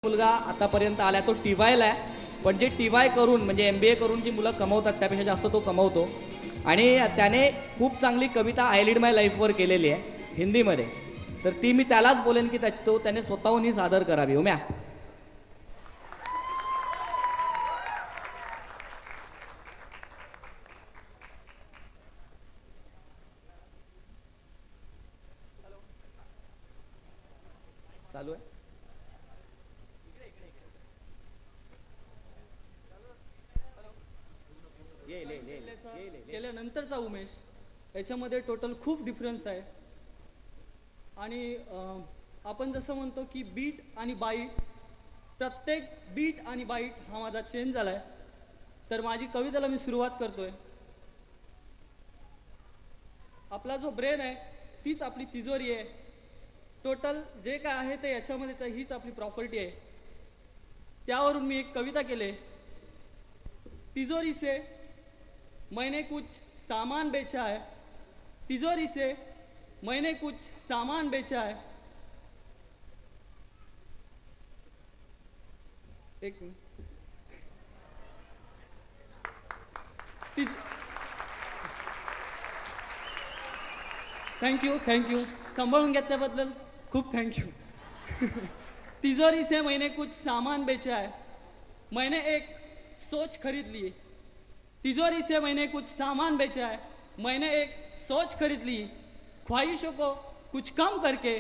मुलगा आतापर्यंत आला तो टीवायला आहे, पण जे टीवाय करून म्हणजे MBA करून जी मुलं कमवतात त्यापेक्षा जास्त तो कमवतो. आणि त्याने खूप चांगली कविता आय लीड माय लाईफवर केलेली आहे हिंदीमध्ये. तर ती मी त्यालाच बोलेन की त्याने स्वतःहून ही सादर करावी. उम्या चालू आहे. केल्यानंतरचा उमेश याच्यामध्ये टोटल खूप डिफरन्स आहे. आणि आपण जसं म्हणतो की बीट आणि बाईट, प्रत्येक बीट आणि बाईट हा माझा चेंज झाला आहे. तर माझी कवितेला मी सुरुवात करतोय. आपला जो ब्रेन आहे तीच आपली तिजोरी आहे. टोटल जे काय आहे ते याच्यामध्येच आहे, हीच आपली प्रॉपर्टी आहे. त्यावरून मी एक कविता केले. तिजोरी से मैंने कुछ सामान बेचा है, तिजोरी से मैंने कुछ सामान बेचा है. एक मिनिट. थँक्यू सांभाळून घेतल्याबद्दल खूप थँक्यू. तिजोरी से मैंने कुछ सामान बेचा है, मैंने एक सोच खरीद ली. तिजोरी से मैंने कुछ सामान बेचा है, मैंने एक सोच खरीद ली. ख्वाहिशों को कुछ कम करके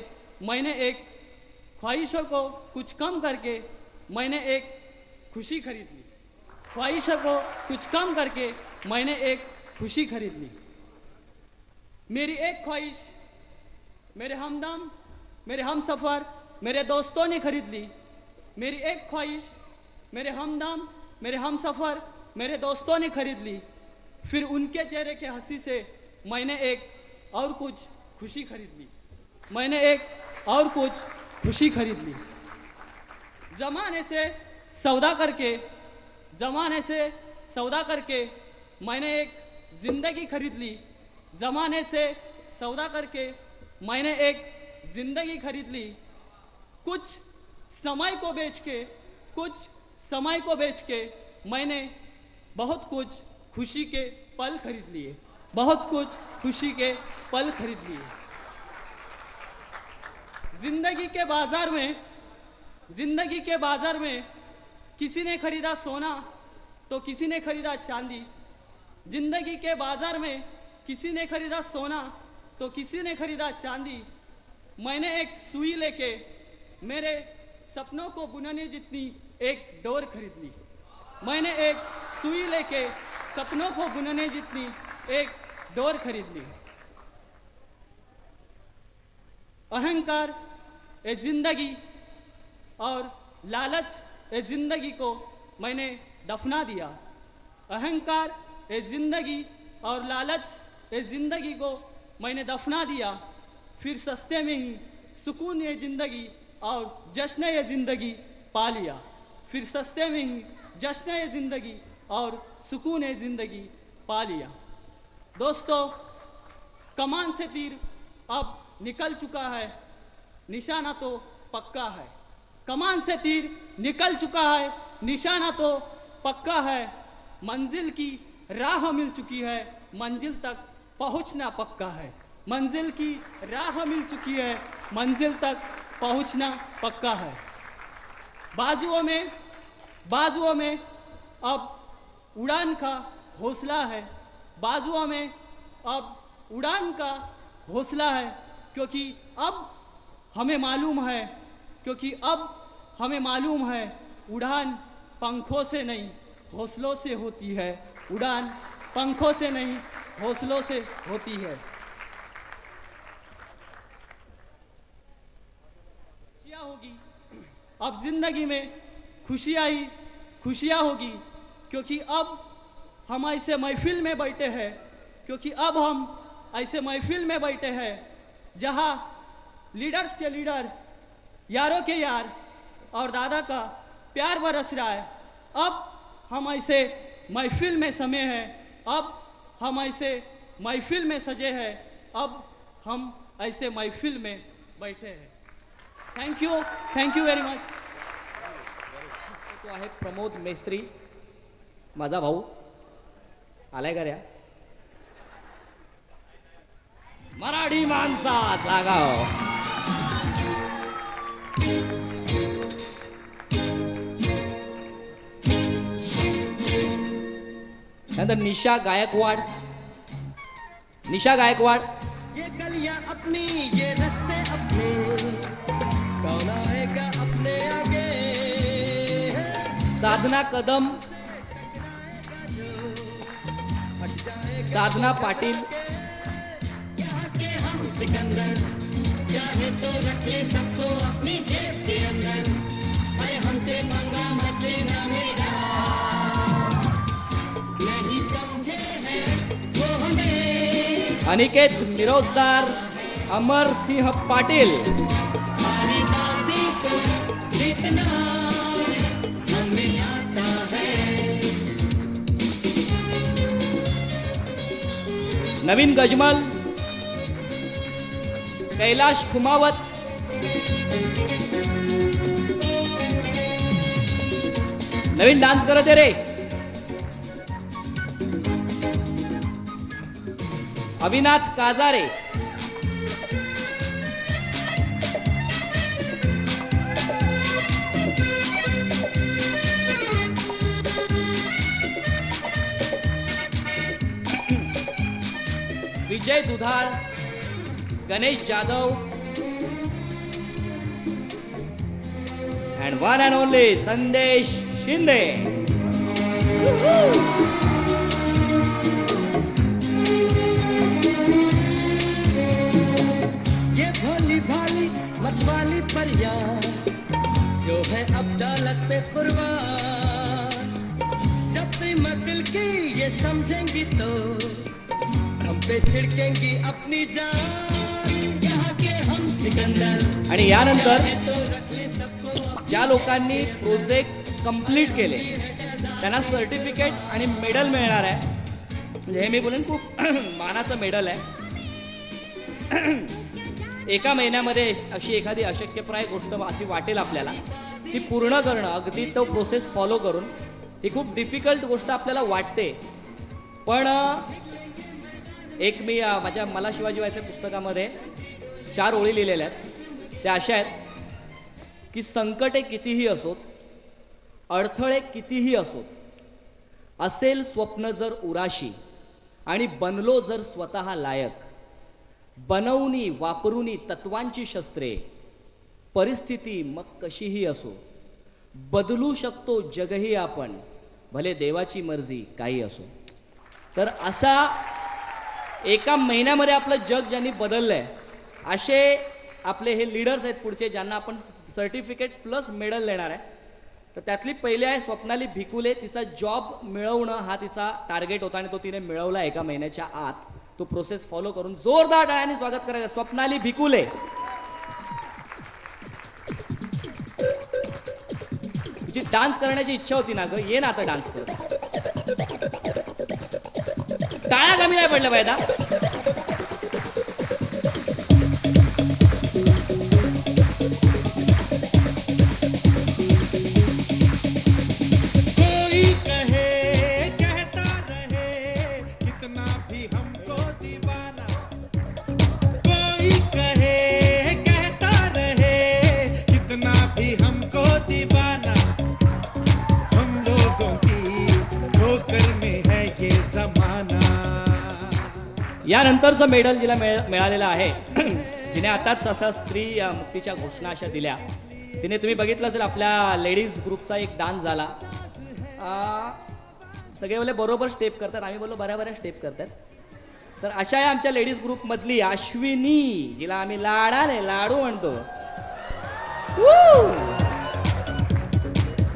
मैंने एक ख्वाहिशों को कुछ कम करके मैंने एक खुशी खरीद ली. ख्वाहिशों को कुछ कम करके मैंने एक खुशी खरीद ली. मेरी एक ख्वाहिश मेरे हमदम, मेरे हमसफ़र, मेरे दोस्तों ने खरीद ली. मेरी एक ख्वाहिश मेरे हमदम, मेरे हमसफ़र, मेरे दोस्तों ने खरीद ली. फिर उनके चेहरे के हंसी से मैंने एक और कुछ खुशी खरीद ली. मैंने एक और कुछ खुशी खरीद ली. ज़माने से सौदा करके, ज़माने से सौदा करके मैंने एक ज़िंदगी खरीद ली. ज़माने से सौदा करके मैंने एक ज़िंदगी खरीद ली. कुछ समय को बेच के, कुछ समय को बेच के मैंने बहुत कुछ खुशी के पल खरीद लिए. बहुत कुछ खुशी के पल खरीद लिए. जिंदगी के बाजार में, जिंदगी के बाजार में किसी ने खरीदा सोना तो किसी ने खरीदा चांदी. जिंदगी के बाजार में किसी ने खरीदा सोना तो किसी ने खरीदा चांदी. मैंने एक सुई लेके मेरे सपनों को बुनने जितनी एक डोर खरीद ली. मैंने एक सुई लेके सपनों को बुनने जितनी एक डोर खरीद ली. अहंकार ए जिंदगी और लालच ए जिंदगी को मैंने दफना दिया. अहंकार ए जिंदगी और लालच ए जिंदगी को मैंने दफना दिया. फिर सस्ते में ही सुकून ये जिंदगी और जश्न ये जिंदगी पा लिया. फिर सस्ते में ही जश्न ये जिंदगी और सुकून ये जिंदगी पा लिया. दोस्तों, कमान से तीर अब निकल चुका है, निशाना तो पक्का है. कमान से तीर निकल चुका है, निशाना तो पक्का है. मंजिल की राह मिल चुकी है, मंजिल तक पहुंचना पक्का है. मंजिल की राह मिल चुकी है, मंजिल तक पहुंचना पक्का है. बाजुओं में अब उड़ान का हौसला है. बाजुओं में अब उड़ान का हौसला है. क्योंकि अब हमें मालूम है, क्योंकि अब हमें मालूम है उड़ान पंखों से नहीं हौसलों से होती है. उड़ान पंखों से नहीं हौसलों से होती है. खुशियाँ होगी अब जिंदगी में, खुशियाँ ही खुशियाँ होगी. क्योंकि अब हम ऐसे महफिल में बैठे हैं, क्योंकि अब हम ऐसे महफिल में बैठे हैं जहाँ लीडर्स के लीडर, यारों के यार और दादा का प्यार बरस रहा है. अब हम ऐसे महफिल में समे हैं, अब हम ऐसे महफिल में सजे हैं, अब हम ऐसे महफिल में बैठे हैं. Thank you very much. तो आहे प्रमोद मेस्त्री, माझा भाऊ. आलाय का रे? मराठी माणसा जागाव. नंतर निशा गायकवाड. निशा गायकवाड. ये गलियां अपनी, ये रस्ते अपने, कौन आएगा अपने आगे. साधना कदम. साधना पाटील. यहाँ के हम सिकंदर, चाहे तो रख ले सबको अपनी जेब के अंदर. अरे हमसे पंगा मत लेना मेरा, नहीं समझे हैं वो हमें. अनिकेत मिरोजदार. अमर सिंह पाटील. हमारी दादी को जितना हमें आता है. नवीन गजमल. कैलाश कुमावत. नवीन डान्स करत आहे रे. अविनाथ काजारे. विजय दुधाळ. Ganesh Jadhav. And one and only संदेश शिंदे. ये भोली भाली मतवाली परिया जो है अब दौलत पे कुर्बान. जब भी मकल की ये समझेंगी तो हम पे छिड़केंगी अपनी जान. यहाँ के हम सिकंदर. आणि यानंतर तो रख ले सबको. ज्या लोकांनी प्रोजेक्ट कंप्लीट केले त्यांना सर्टिफिकेट आणि मेडल मिळणार आहे. म्हणजे हे मी बोलेन खूप मानाचं मेडल आहे. एका महिन्यामध्ये अशी एखादी अशक्यप्राय गोष्ट अशी वाटेल आपल्याला ती पूर्ण करणं, अगदी तो प्रोसेस फॉलो करून, ही खूप डिफिकल्ट गोष्ट आपल्याला वाटते. पण एक मी मला शिवाजी व्हायच्या पुस्तकामध्ये 4 ओळी लिहिलेल्या आहेत. त्या अशा आहेत की संकटे कितीही असोत, अडथळे कितीही असोत, असेल स्वप्न जर उराशी आणि बनलो जर स्वतः लायक, बनवूनी वापरूनी तत्वांची शस्त्रे, परिस्थिती मग कशीही असो, बदलू शकतो जगही आपण, भले देवाची मर्जी काही असो. तर असा एका महिन्यामध्ये आपलं जग ज्यांनी बदललंय असे आपले हे लीडर्स आहेत पुढचे, ज्यांना आपण सर्टिफिकेट प्लस मेडल देणार आहे. तर त्यातली पहिली आहे स्वप्नाली भिकुले. तिचा जॉब मिळवणं हा तिचा टार्गेट होता आणि तो तिने मिळवला एका महिन्याच्या आत. तो प्रोसेस फॉलो करून जोरदार टाळ्यांनी स्वागत करायचं स्वप्नाली भिकुले. तिची डान्स करण्याची इच्छा होती ना ग, ये ना आता डान्स कर. टाळ्या कमी नाही पडल्या पाहिजे. यानंतरचं मेडल जिला मिळालेलं आहे, जिने आताच असं स्त्री मुक्तीच्या घोषणा अशा दिल्या, तिने तुम्ही बघितलं असेल आपल्या लेडीज ग्रुपचा एक डान्स झाला. सगळे बोले बरोबर स्टेप करतात, आम्ही बोललो बऱ्या स्टेप करतात. तर अशा या आमच्या लेडीज ग्रुप मधली अश्विनी, जिला आम्ही लाडाने लाडू म्हणतो.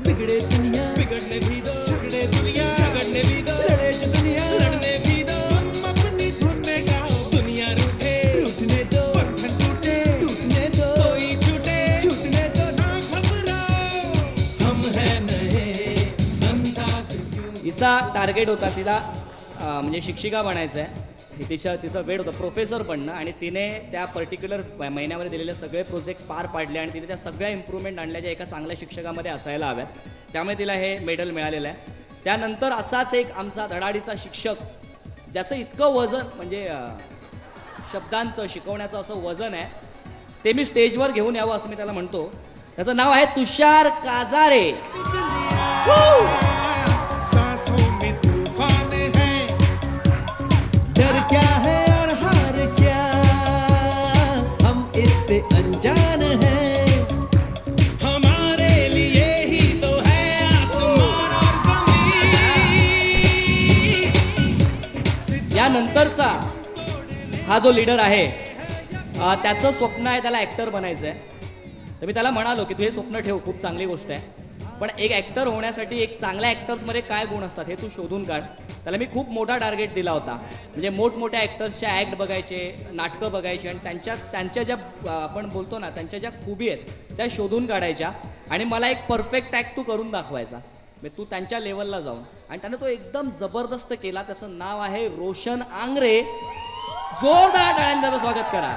बिगड़े दुनिया बिगड़ने भी दो, झगड़े दुनिया झगड़ने भी दो, लड़े जो दुनिया लड़ने भी दो. तुम अपनी धुन में गाओ, दुनिया रूठे रूठने दो, बंधन टूटे टूटने दो, कोई छूटे छूटने दो. ना घबराओ हम हैं नए अंदाज. हिचा टार्गेट होता तिला म्हणजे शिक्षिका बनायचं आहे. तिचं वेळ होतं प्रोफेसर बनणं आणि तिने त्या पर्टिक्युलर महिन्यामध्ये दिलेले सगळे प्रोजेक्ट पार पाडले आणि तिने त्या सगळ्या इम्प्रूव्हमेंट आणल्या ज्या एका चांगल्या शिक्षकामध्ये असायला हव्यात. त्यामुळे तिला हे मेडल मिळालेलं आहे. त्यानंतर असाच एक आमचा धडाडीचा शिक्षक ज्याचं इतकं वजन म्हणजे शब्दांचं शिकवण्याचं असं वजन आहे ते मी स्टेजवर घेऊन यावं असं मी त्याला म्हणतो. त्याचं नाव आहे तुषार काजारे. डर क्या है और हार क्या, हम इससे अनजान हैं, हमारे लिए ही तो है आसमान और जमीन. यानंतरचा हा जो लीडर आहे त्याचं स्वप्न आहे त्याला ॲक्टर बनायचं आहे. तर मी त्याला म्हणालो की तू हे स्वप्न ठेव, खूप चांगली गोष्ट आहे, पण एक ॲक्टर होण्यासाठी एक चांगल्या ॲक्टर्समध्ये काय गुण असतात हे तू शोधून काढ. त्याला मी खूप मोठा टार्गेट दिला होता. म्हणजे मोठमोठ्या ॲक्टर्सच्या ॲक्ट बघायचे, नाटकं बघायची आणि त्यांच्या ज्या आपण बोलतो ना त्यांच्या ज्या खुबी आहेत त्या शोधून काढायच्या आणि मला एक परफेक्ट ॲक्ट तू करून दाखवायचा. म्हणजे तू त्यांच्या लेवलला जाऊन. आणि त्यानं तो एकदम जबरदस्त केला. त्याचं नाव आहे रोशन आंग्रे. जोरदार टाळ्यांचं त्याचं स्वागत करा.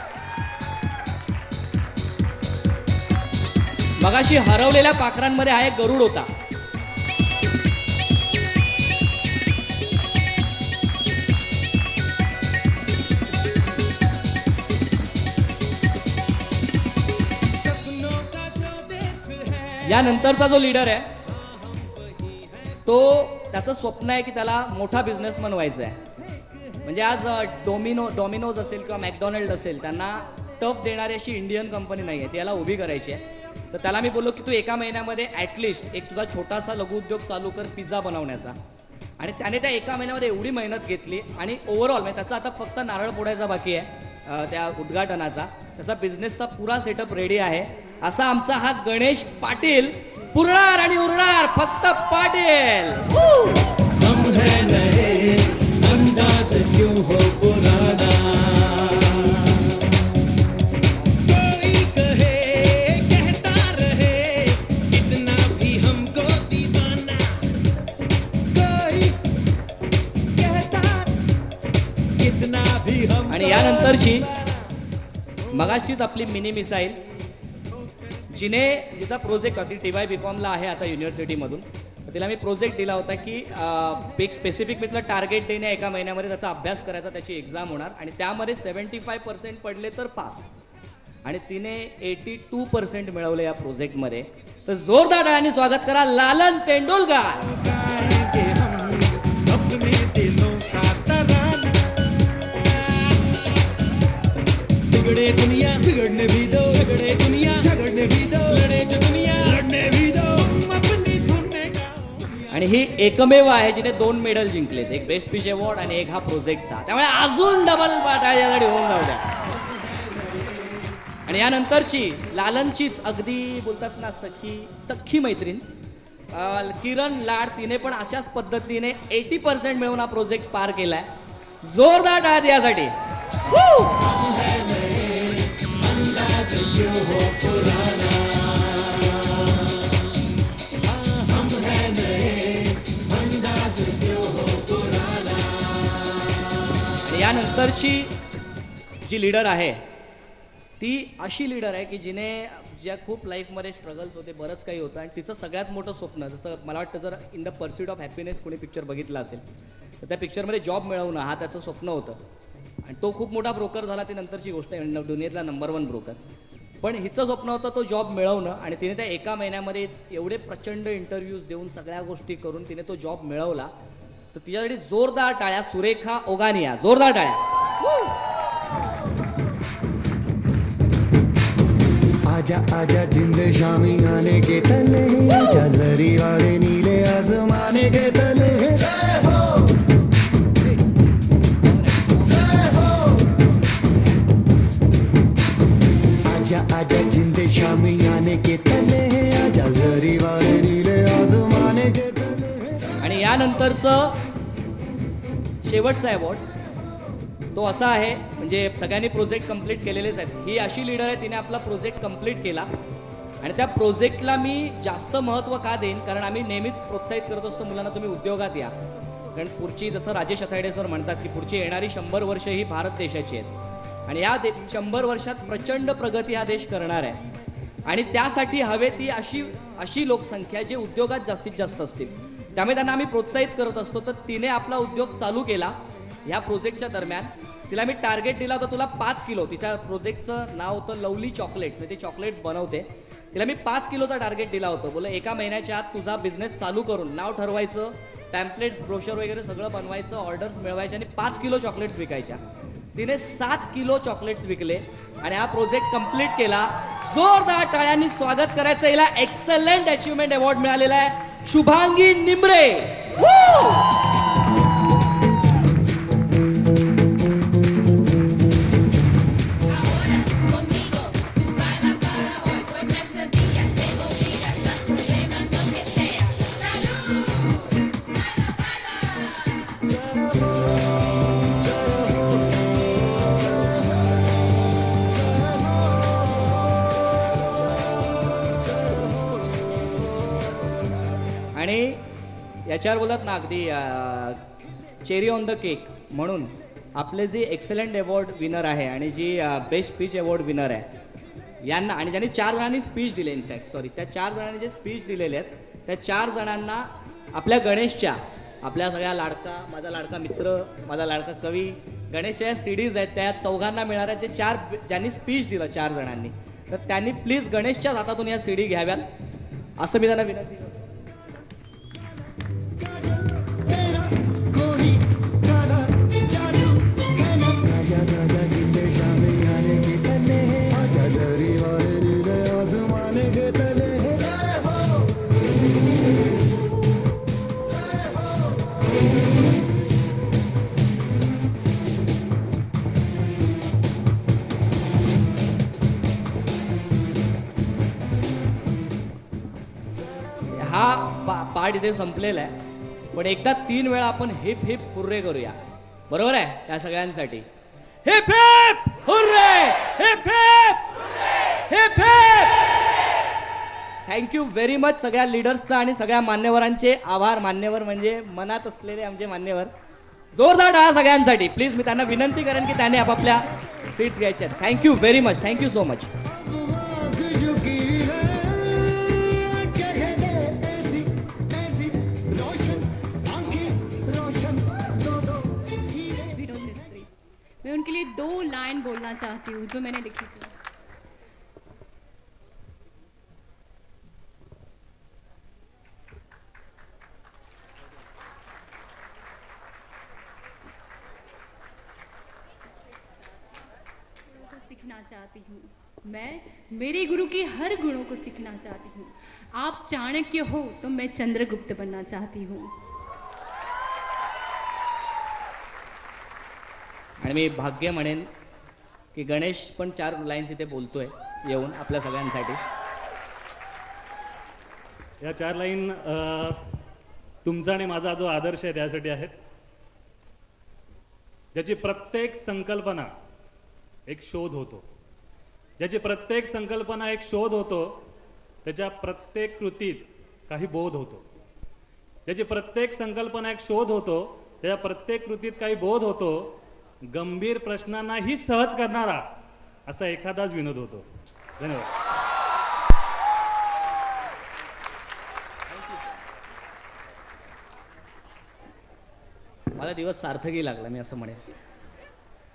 मगाशी हरवलेल्या पाखरांमध्ये हा एक गरुड होता. यानंतरचा जो लीडर आहे तो त्याचं स्वप्न आहे की त्याला मोठा बिझनेसमन व्हायचं आहे. म्हणजे आज डॉमिनोज असेल किंवा मॅकडॉनल्ड असेल त्यांना टफ देणारी अशी इंडियन कंपनी नाही आहे, ती याला उभी करायची आहे. तर त्याला मी बोललो की तू एका महिन्यामध्ये ॲटलिस्ट एक तुझा छोटासा लघुउद्योग चालू कर पिझ्झा बनवण्याचा. आणि त्याने त्या एका महिन्यामध्ये एवढी मेहनत घेतली आणि ओव्हरऑल म्हणजे त्याचा आता फक्त नारळ फोडायचा बाकी आहे त्या उद्घाटनाचा. त्याचा बिझनेसचा पुरा सेटअप रेडी आहे. असा आमचा हा गणेश पाटील. पुरणार आणि उरणार फक्त पाटील. हम है नए, अंदाज क्यों हो पुराना, कोई कहे कहता रहे कितना भी हमको दीवाना, कोई कहता कितना भी हम. आणि यानंतरची मगाशीच आपली मिनी मिसाईल जिचा प्रोजेक्ट होती TY-BCOMला आहे आता युनिव्हर्सिटीमधून. तिला मी प्रोजेक्ट दिला होता की एक स्पेसिफिक मी तिला टार्गेट देणे एका महिन्यामध्ये त्याचा अभ्यास करायचा, त्याची एक्झाम होणार आणि त्यामध्ये 75% पडले तर पास. आणि तिने 82% मिळवले या प्रोजेक्टमध्ये. तर जोरदार टाळ्यांनी स्वागत करा लालन तेंडुलकर. बिगड़े दुनिया बिगड़ने भी दो, झगड़े दुनिया झगड़ने भी दो, लड़े जो दुनिया लड़ने भी दो, अपनी धुन में गाओ. आणि ही एकमेव आहे जिने 2 मेडल जिंकलेत, एक बेस्ट स्पीच अवॉर्ड आणि एक हा प्रोजेक्टचा. त्यामुळे अजून डबल पाठासाठी होऊन जाऊ द्या. आणि यानंतरची लालनचीच अगदी बोलतात ना सख्खी मैत्रीण किरण लाड. तिने पण अशाच पद्धतीने 80% मिळवून हा प्रोजेक्ट पार केलाय. जोरदार टाळ्या यासाठी. यानंतरची जी लीडर आहे ती अशी लीडर आहे की जिने ज्या खूप लाईफमध्ये स्ट्रगल्स होते, बरंच काही होतं आणि तिचं सगळ्यात मोठं स्वप्न, जसं मला वाटतं जर in the pursuit of happiness कोणी पिक्चर बघितला असेल तर त्या पिक्चरमध्ये जॉब मिळवणं हा त्याचं स्वप्न होतं. आणि तो खूप मोठा ब्रोकर झाला, ती नंतरची गोष्ट आहे, दुनियेतला नंबर 1 ब्रोकर. पण हिचं स्वप्न होतं तो जॉब मिळवणं आणि तिने त्या एका महिन्यामध्ये एवढे प्रचंड इंटरव्ह्यूज देऊन सगळ्या गोष्टी करून तिने तो जॉब मिळवला. तर तिच्यासाठी जोरदार टाळ्या. सुरेखा ओगानिया. जोरदार टाळ्या. आजा आजा जिंद शामी आने के तले, आजा जरी वाले नीले आसमाने के तले, आजा आजा जिंद शामी आने के तले, आजा जरी वाले नीले आसमाने के तले. आणि यानंतरचं शेवटचा अवॉर्ड तो असा आहे, म्हणजे सगळ्यांनी प्रोजेक्ट कंप्लीट केलेलेच आहेत. ही अशी लीडर आहे तिने आपला प्रोजेक्ट कंप्लीट केला आणि त्या प्रोजेक्टला मी जास्त महत्त्व का देईन, कारण आम्ही नेहमीच प्रोत्साहित करत असतो मुलांना तुम्ही उद्योगात या. कारण पुढची जसं राजेश अथायडे सर म्हणतात की पुढची येणारी 100 वर्ष ही भारत देशाची आहेत आणि या 100 वर्षात प्रचंड प्रगती हा देश करणार आहे आणि त्यासाठी हवे ती अशी लोकसंख्या जे उद्योगात जास्तीत जास्त असतील. त्यामुळे त्यांना आम्ही प्रोत्साहित करत असतो. तर तिने आपला उद्योग चालू केला ह्या प्रोजेक्टच्या दरम्यान. तिला मी टार्गेट दिला होता तुला 5 किलो, तिच्या प्रोजेक्टचं नाव होतं लवली चॉकलेट्स, ते चॉकलेट्स बनवते. तिला मी 5 किलोचा टार्गेट दिला होता. बोला 1 महिन्याच्या आत तुझा बिझनेस चालू करून नाव ठरवायचं, पॅम्पलेट्स ब्रोशर वगैरे सगळं बनवायचं, ऑर्डर्स मिळवायच्या आणि 5 किलो चॉकलेट्स विकायच्या. तिने 7 किलो चॉकलेट्स विकले आणि हा प्रोजेक्ट कंप्लीट केला. जोरदार टाळ्यांनी स्वागत करायचं. हिला एक्सलंट अचिव्हमेंट अवॉर्ड मिळालेला आहे शुभांगी निमरे. आणि याच्यावर बोलत ना अगदी चेरी ऑन द केक म्हणून आपले जे एक्सलंट अवॉर्ड विनर आहे आणि जी बेस्ट स्पीच अवॉर्ड विनर आहे यांना, आणि ज्यांनी 4 जणांनी स्पीच दिले, इनफॅक्ट सॉरी त्या 4 जणांनी जे स्पीच दिलेले आहेत त्या 4 जणांना आपल्या गणेशच्या, आपल्या सगळ्या लाडका, माझा लाडका मित्र, माझा लाडका कवी गणेशच्या सीडीज आहेत त्या 4घांना मिळणार आहेत. ते 4 ज्यांनी स्पीच दिलं 4 जणांनी, तर त्यांनी प्लीज गणेशच्याच हातातून या सीडी घ्याव्यात असं मी त्यांना विनंती करतो. हा पार्ट इथे संपलेला आहे, पण एकदा 3 वेळा आपण हिप हिप हुर्रे करूया, बरोबर आहे? त्या सगळ्यांसाठी heap heap hurray, heap heap heap heap. Thank you very much सगळ्या लिडर्सचा आणि सगळ्या मान्यवरांचे आभार. मान्यवर म्हणजे मनात असलेले आमचे मान्यवर. जोरदार टाळा सगळ्यांसाठी प्लीज. मी त्यांना विनंती करेन की त्यांनी आपापल्या सीट्स घ्यायच्या. Thank you very much, thank you so much. मैं उनके लिए 2 लाइन बोलना चाहती हूँ जो मैंने लिखी थी. सीखना चाहती हूँ मैं, मेरे गुरु के हर गुणों को सीखना चाहती हूँ. आप चाणक्य हो तो मैं चंद्रगुप्त बनना चाहती हूँ. आणि मी भाग्य म्हणेन की गणेश पण 4 लाईन्स इथे बोलतोय येऊन आपल्या सगळ्यांसाठी. या 4 लाईन तुमचा आणि माझा जो आदर्श आहे त्यासाठी आहेत. ज्याची प्रत्येक संकल्पना एक शोध होतो, ज्याची प्रत्येक संकल्पना एक शोध होतो, त्याच्या प्रत्येक कृतीत काही बोध होतो. ज्याची प्रत्येक संकल्पना एक शोध होतो, त्याच्या प्रत्येक कृतीत काही बोध होतो. गंभीर प्रश्नांनाही सहज करणारा असा एखादाच विनोद होतो. धन्यवाद. मला दिवस सार्थकी लागला मी असं म्हणेन.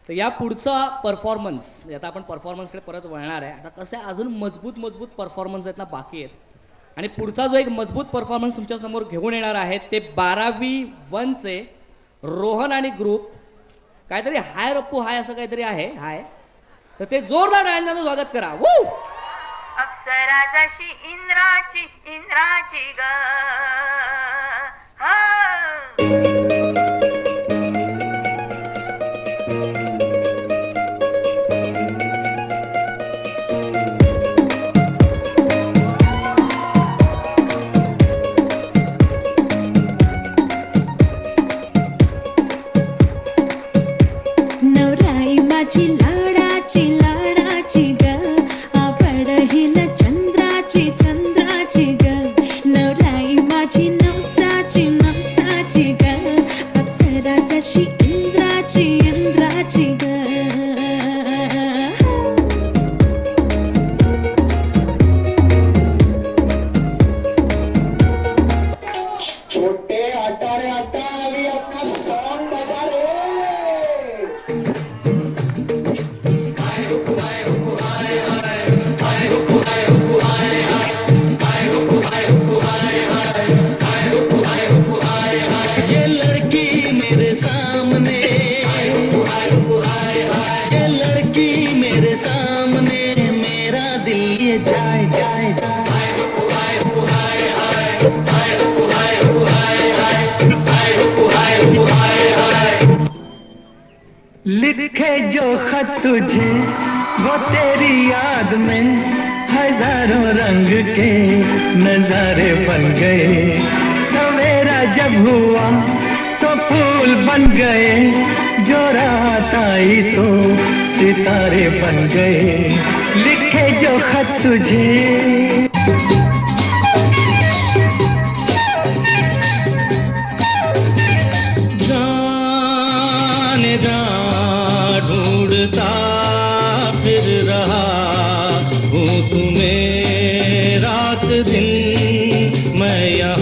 तर या पुढचा परफॉर्मन्स, आता आपण परफॉर्मन्सकडे परत वळणार आहे. आता कसं आहे, अजून मजबूत परफॉर्मन्स आहेत ना बाकी आहेत. आणि पुढचा जो एक मजबूत परफॉर्मन्स तुमच्या समोर घेऊन येणार आहे ते 12वी 1चे रोहन आणि ग्रुप. काहीतरी हाय रप्पू हाय असं काहीतरी आहे हाय, तर ते जोरदार टाळ्यांचं स्वागत करा. अप्सरा जशी इंद्राची इंद्राची ग नवराई माझी लाडाची लाडाची ग, आवड हिला चंद्राची चंद्राची ग. नवराई माझी नवस लिखे जो खत तुझे वो तेरी याद में हजारों रंग के नजारे बन गए। सवेरा जब हुआ तो फूल बन गए, जो रात आई तो सितारे बन गए। लिखे जो खत तुझे। जाने जा ढूंढता फिर रहा हूँ तुम्हें रात दिन मैं यहाँ